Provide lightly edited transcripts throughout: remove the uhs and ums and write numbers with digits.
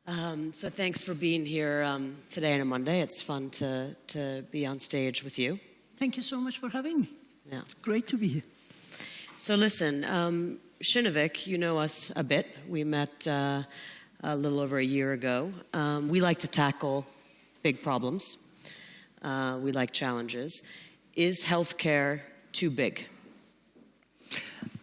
So thanks for being here today on a Monday. It's fun to be on stage with you. Thank you so much for having me. Yeah, it's great to be here. So listen, Kinnevik, you know us a bit. We met a little over a year ago. We like to tackle big problems. We like challenges. Is healthcare too big?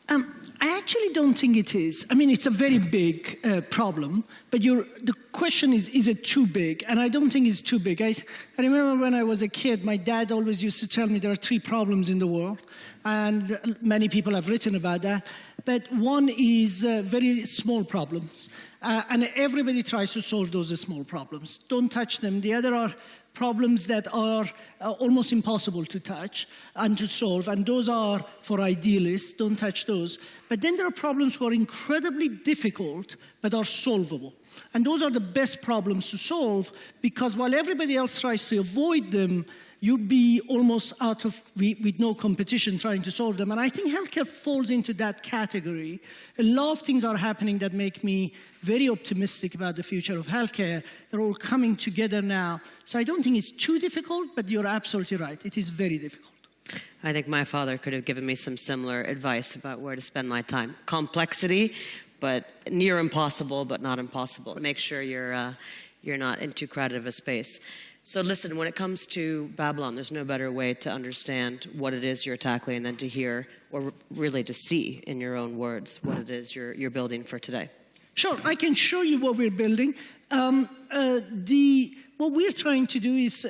I actually don't think it is. I mean, it's a very big problem, but the question is it too big? And I don't think it's too big. I remember when I was a kid, my dad always used to tell me there are 3 problems in the world, and many people have written about that. But one is very small problems, and everybody tries to solve those small problems. Don't touch them. The other are problems that are almost impossible to touch and to solve, and those are for idealists. Don't touch those. But then there are problems who are incredibly difficult but are solvable. And those are the best problems to solve, because while everybody else tries to avoid them, you'd be almost out of, with no competition trying to solve them. And I think healthcare falls into that category. A lot of things are happening that make me very optimistic about the future of healthcare. They're all coming together now. So I don't think it's too difficult, but you're absolutely right. It is very difficult. I think my father could have given me some similar advice about where to spend my time. Complexity, but near impossible, but not impossible. Make sure you're not in too crowded of a space. So listen, when it comes to Babylon, there's no better way to understand what it is you're tackling than to hear, or really to see in your own words, what it is you're building for today. Sure, I can show you what we're building. What we're trying to do is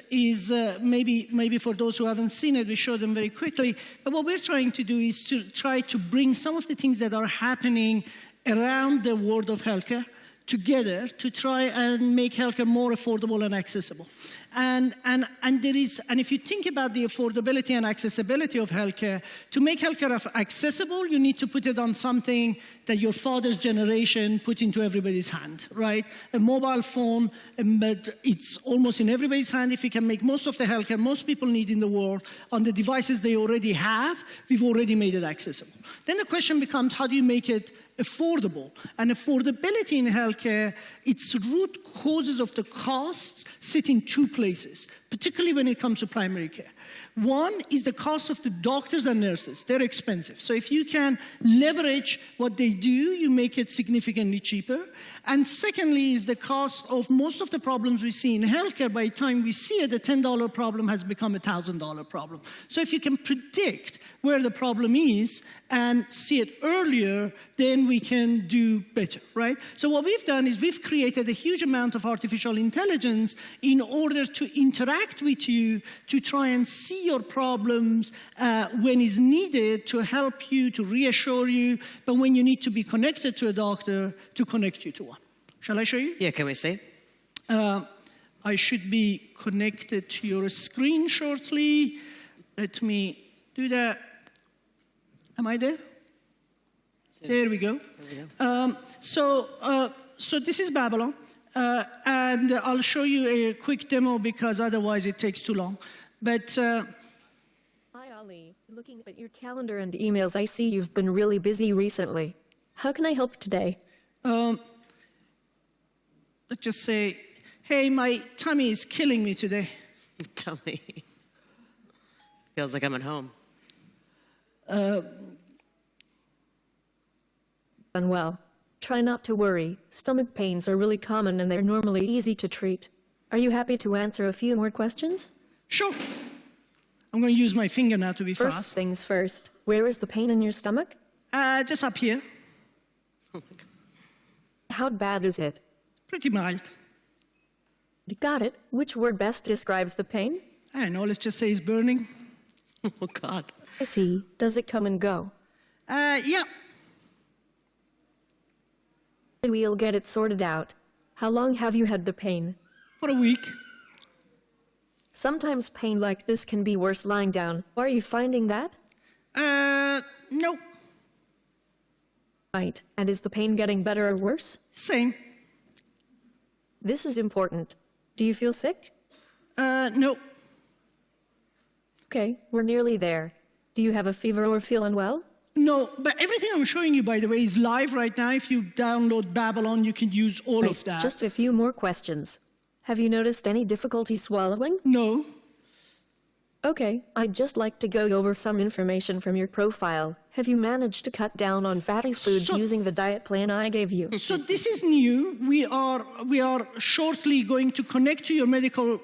maybe for those who haven't seen it, we show them very quickly. But what we're trying to do is to try to bring some of the things that are happening around the world of healthcare together to try and make healthcare more affordable and accessible. And if you think about the affordability and accessibility of healthcare, to make healthcare accessible, you need to put it on something that your father's generation put into everybody's hand, right? A mobile phone, but it's almost in everybody's hand. If we can make most of the healthcare most people need in the world on the devices they already have, we've already made it accessible. Then the question becomes, how do you make it affordable? And affordability in healthcare, its root causes of the costs sit in 2 places, particularly when it comes to primary care. One is the cost of the doctors and nurses. They're expensive. So if you can leverage what they do, you make it significantly cheaper. And secondly is the cost of most of the problems we see in healthcare. By the time we see it, the $10 problem has become a $1,000 problem. So if you can predict where the problem is and see it earlier, then we can do better, right? So what we've done is we've created a huge amount of artificial intelligence in order to interact with you, to try and see your problems when is needed, to help you, to reassure you, but when you need to be connected to a doctor, to connect you to one. Shall I show you? Yeah, can we see? I should be connected to your screen shortly. Let me do that. Am I there? There we go. So this is Babylon, and I'll show you a quick demo because otherwise it takes too long. But Hi, Ali. Looking at your calendar and emails, I see you've been really busy recently. How can I help today? Let's just say, hey, my tummy is killing me today. Tummy. Feels like I'm at home. Well, try not to worry. Stomach pains are really common and they're normally easy to treat. Are you happy to answer a few more questions? Sure. I'm going to use my finger now to be fast. First things first. Where is the pain in your stomach? Just up here. Oh my God. How bad is it? Pretty mild. Got it. Which word best describes the pain? I don't know, let's just say it's burning. Oh, God. I see. Does it come and go? Yeah. We'll get it sorted out. How long have you had the pain? For a week. Sometimes pain like this can be worse lying down. Are you finding that? Nope. Right. And is the pain getting better or worse? Same. This is important. Do you feel sick? Nope. Okay, we're nearly there. Do you have a fever or feel unwell? No, but everything I'm showing you, by the way, is live right now. If you download Babylon, you can use all of that. Just a few more questions. Have you noticed any difficulty swallowing? No. Okay, I'd just like to go over some information from your profile. Have you managed to cut down on fatty foods using the diet plan I gave you? So this is new. We are shortly going to connect to your medical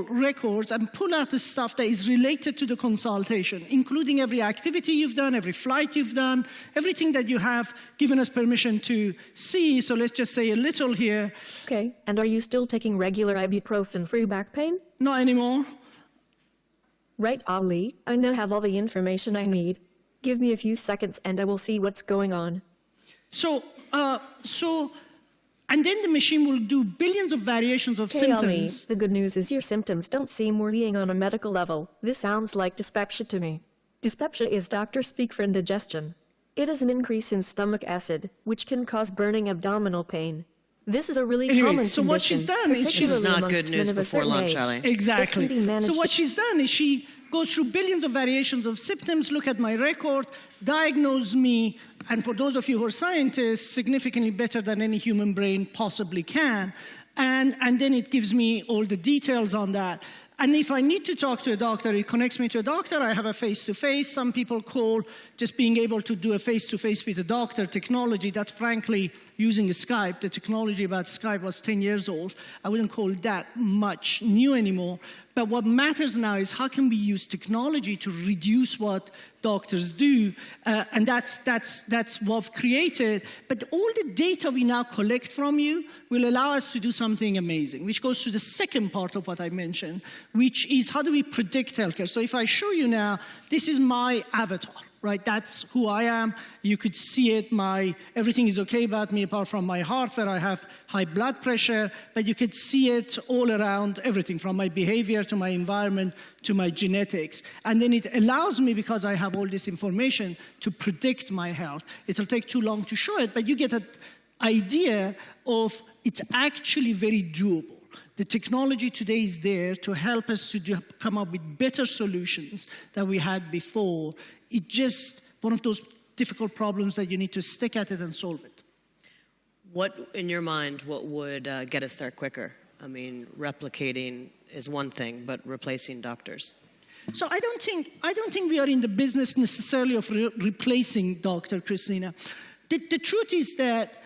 records and pull out the stuff that is related to the consultation, including every activity you've done, every flight you've done, everything that you have given us permission to see. So let's just say a little here. Okay, and are you still taking regular ibuprofen for your back pain? Not anymore. Right, Ali. I now have all the information I need. Give me a few seconds and I will see what's going on. And then the machine will do billions of variations of Okay, Ali, symptoms. the good news is your symptoms don't seem worrying on a medical level. This sounds like dyspepsia to me. Dyspepsia is doctor speak for indigestion. It is an increase in stomach acid, which can cause burning abdominal pain. This is a really common condition. So what she's done is This is not amongst good news men of a before certain lunch, age. Ali. Exactly. It can be managed So what she's done is she goes through billions of variations of symptoms, look at my record, diagnose me, and for those of you who are scientists, significantly better than any human brain possibly can. And then it gives me all the details on that. And if I need to talk to a doctor, it connects me to a doctor. I have a face-to-face. Some people call just being able to do a face-to-face with a doctor technology. That's frankly using Skype. The technology about Skype was 10 years old. I wouldn't call that much new anymore. But what matters now is how can we use technology to reduce what doctors do, and that's what we've created. But all the data we now collect from you will allow us to do something amazing, which goes to the second part of what I mentioned, which is how do we predict healthcare. So if I show you now, this is my avatar. Right, that's who I am. You could see it. Everything is okay about me apart from my heart, where I have high blood pressure. But you could see it all around everything, from my behavior to my environment to my genetics. And then it allows me, because I have all this information, to predict my health. It'll take too long to show it, but you get an idea of it's actually very doable. The technology today is there to help us to come up with better solutions than we had before. It's just one of those difficult problems that you need to stick at it and solve it. What, in your mind, what would get us there quicker? I mean, replicating is one thing, but replacing doctors. So I don't think we are in the business necessarily of replacing Dr. Cristina. The truth is that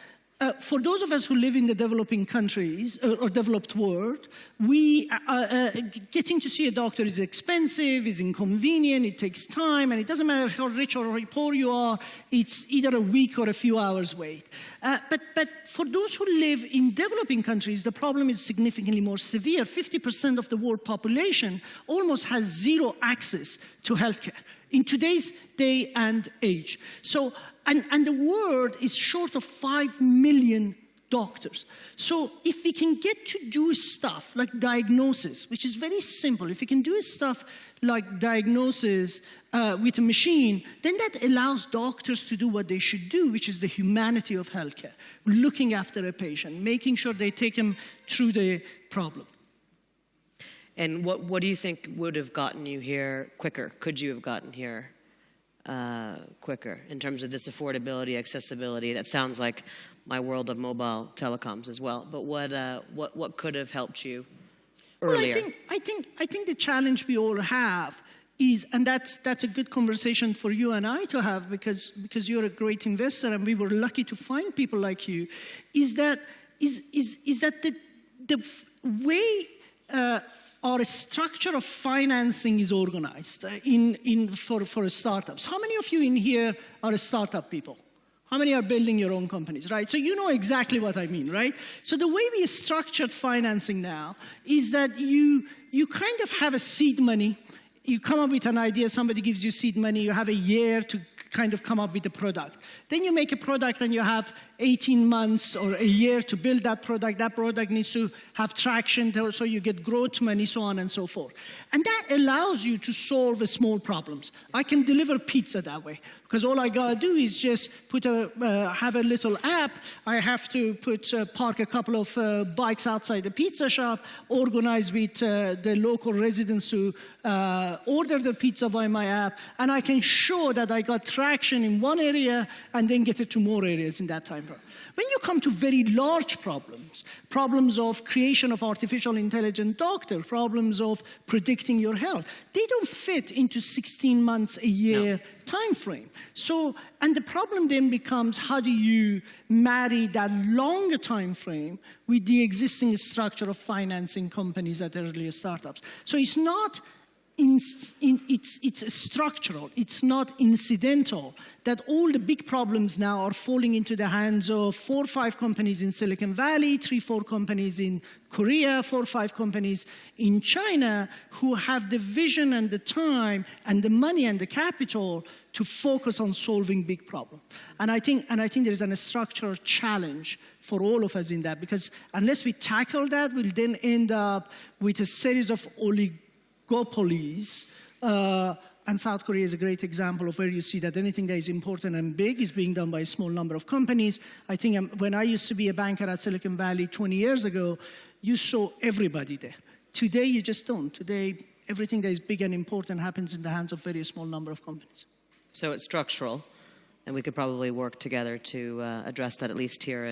for those of us who live in the developing countries or developed world, getting to see a doctor is expensive, is inconvenient, it takes time, and it doesn't matter how rich or how poor you are, it's either a week or a few hours wait. But for those who live in developing countries, the problem is significantly more severe. 50% of the world population almost has zero access to healthcare in today's day and age. So. And the world is short of 5 million doctors. So if we can get to do stuff like diagnosis, which is very simple, if we can do stuff like diagnosis with a machine, then that allows doctors to do what they should do, which is the humanity of healthcare, looking after a patient, making sure they take him through the problem. And what do you think would have gotten you here quicker? Could you have gotten here quicker in terms of this affordability, accessibility? That sounds like my world of mobile telecoms as well. But what could have helped you earlier? Well, I think the challenge we all have is, and that's a good conversation for you and I to have, because you're a great investor and we were lucky to find people like you, is that the way our structure of financing is organized for startups. How many of you in here are startup people? How many are building your own companies, right? So you know exactly what I mean, right? So the way we structured financing now is that you kind of have a seed money. You come up with an idea, somebody gives you seed money, you have a year to kind of come up with a product. Then you make a product and you have 18 months or a year to build that product. That product needs to have traction, so you get growth money, so on and so forth. And that allows you to solve small problems. I can deliver pizza that way, because all I gotta do is just have a little app. I have to park a couple of bikes outside the pizza shop, organize with the local residents who order the pizza via my app, and I can show that I got traction in one area and then get it to more areas in that time frame. When you come to very large problems of creation of artificial intelligent doctor, problems of predicting your health, they don't fit into 16 months, a year time frame. So, and the problem then becomes, how do you marry that longer time frame with the existing structure of financing companies at earlier startups? So it's not it's structural, it's not incidental, that all the big problems now are falling into the hands of 4 or 5 companies in Silicon Valley, 3 or 4 companies in Korea, 4 or 5 companies in China, who have the vision and the time and the money and the capital to focus on solving big problems. And I think there is a structural challenge for all of us in that, because unless we tackle that, we'll then end up with a series of oligopolies, and South Korea is a great example of where you see that anything that is important and big is being done by a small number of companies. I think when I used to be a banker at Silicon Valley 20 years ago, you saw everybody there. Today, you just don't. Today, everything that is big and important happens in the hands of a very small number of companies. So it's structural, and we could probably work together to address that, at least here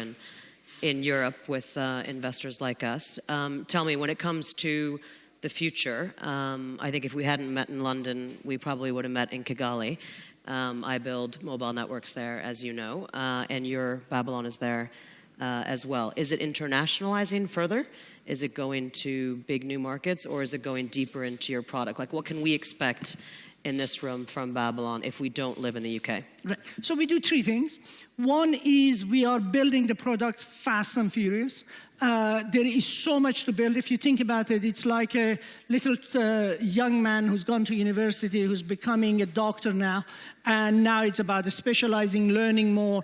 in Europe with investors like us. Tell me, when it comes to the future, I think if we hadn't met in London, we probably would have met in Kigali. I build mobile networks there, as you know, and your Babylon is there as well. Is it internationalizing further? Is it going to big new markets, or is it going deeper into your product? Like, what can we expect in this room from Babylon if we don't live in the UK? Right. So we do 3 things. One is we are building the product fast and furious. There is so much to build. If you think about it, it's like a little young man who's gone to university, who's becoming a doctor now, and now it's about specializing, learning more.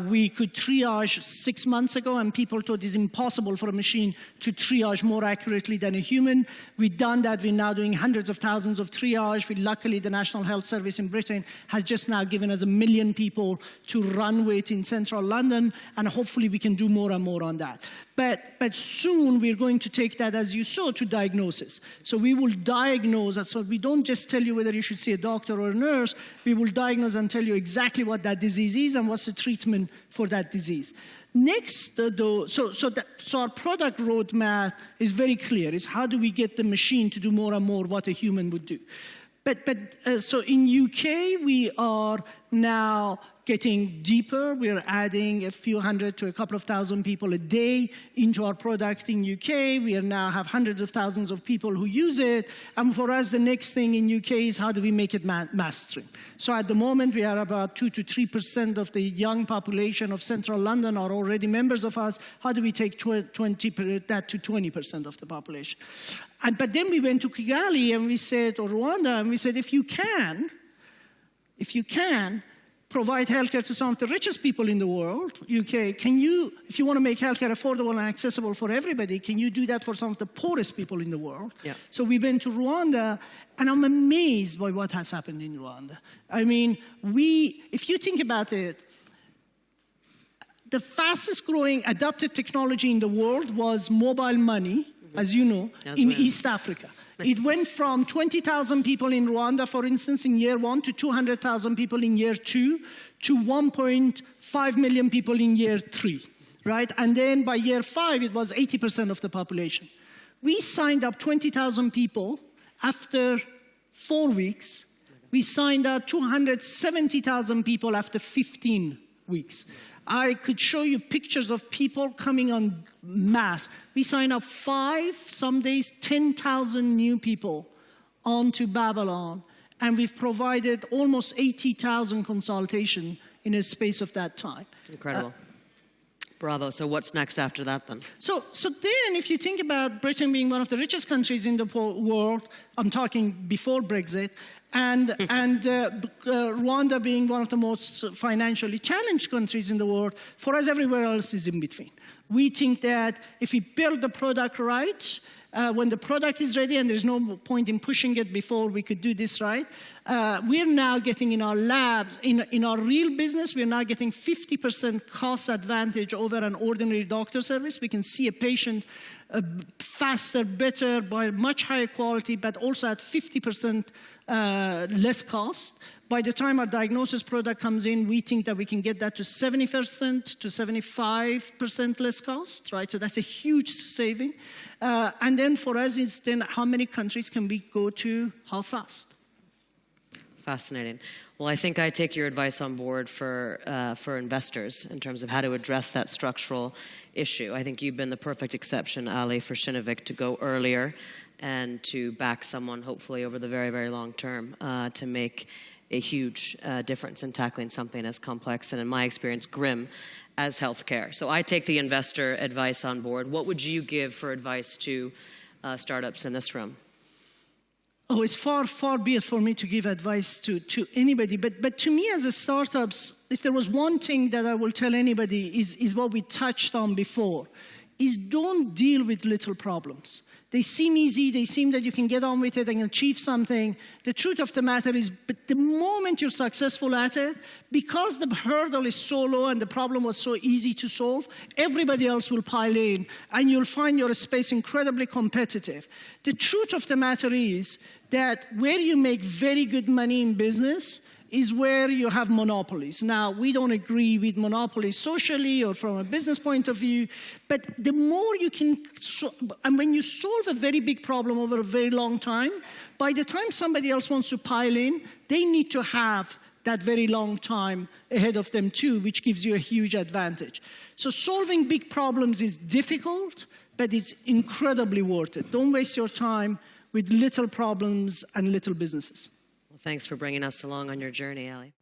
We could triage 6 months ago, and people thought it's impossible for a machine to triage more accurately than a human. We've done that. We're now doing hundreds of thousands of triage. Luckily, the National Health Service in Britain has just now given us 1 million people to run with in central London, and hopefully we can do more and more on that. But soon we're going to take that, as you saw, to diagnosis. So we will diagnose, so we don't just tell you whether you should see a doctor or a nurse. We will diagnose and tell you exactly what that disease is and what's the treatment for that disease. Next, though, so our product roadmap is very clear. It's how do we get the machine to do more and more what a human would do. So in UK, we are now getting deeper. We're adding a few hundred to a couple of thousand people a day into our product in UK. We now have hundreds of thousands of people who use it. And for us, the next thing in UK is how do we make it mainstream? So at the moment, we are about 2 to 3% of the young population of central London are already members of us. How do we take that to 20% of the population? But then we went to Kigali and we said, or Rwanda, and we said, if you can provide healthcare to some of the richest people in the world, UK, can you, if you want to make healthcare affordable and accessible for everybody, can you do that for some of the poorest people in the world? Yeah. So we went to Rwanda, and I'm amazed by what has happened in Rwanda. I mean, if you think about it, the fastest growing adopted technology in the world was mobile money, as you know, in East Africa. It went from 20,000 people in Rwanda, for instance, in year 1 to 200,000 people in year 2 to 1.5 million people in year 3, right? And then by year 5, it was 80% of the population. We signed up 20,000 people. After 4 weeks, we signed up 270,000 people after 15 weeks. I could show you pictures of people coming en masse. We sign up 5, some days 10,000 new people onto Babylon, and we've provided almost 80,000 consultations in a space of that time. Incredible. Bravo. So what's next after that then? So then, if you think about Britain being one of the richest countries in the world, I'm talking before Brexit, and Rwanda being one of the most financially challenged countries in the world, for us, everywhere else is in between. We think that if we build the product right, when the product is ready, and there's no point in pushing it before we could do this right, we're now getting in our labs, in our real business, we're now getting 50% cost advantage over an ordinary doctor service. We can see a patient faster, better, by much higher quality, but also at 50% less cost. By the time our diagnosis product comes in, we think that we can get that to 70% to 75% less cost, right? So that's a huge saving. And then for us, it's then how many countries can we go to, how fast? Fascinating. Well, I think I take your advice on board for investors in terms of how to address that structural issue. I think you've been the perfect exception, Ali, for Kinnevik to go earlier and to back someone, hopefully over the very, very long term, to make a huge difference in tackling something as complex and, in my experience, grim as healthcare. So I take the investor advice on board. What would you give for advice to startups in this room? Oh, it's far, far be it for me to give advice to anybody. But to me, as a startups, if there was one thing that I will tell anybody is what we touched on before, is don't deal with little problems. They seem easy, they seem that you can get on with it and achieve something. The truth of the matter is, but the moment you're successful at it, because the hurdle is so low and the problem was so easy to solve, everybody else will pile in and you'll find your space incredibly competitive. The truth of the matter is that where you make very good money in business is where you have monopolies. Now, we don't agree with monopolies socially or from a business point of view, but the more you can, and when you solve a very big problem over a very long time, by the time somebody else wants to pile in, they need to have that very long time ahead of them too, which gives you a huge advantage. So solving big problems is difficult, but it's incredibly worth it. Don't waste your time with little problems and little businesses. Thanks for bringing us along on your journey, Ali.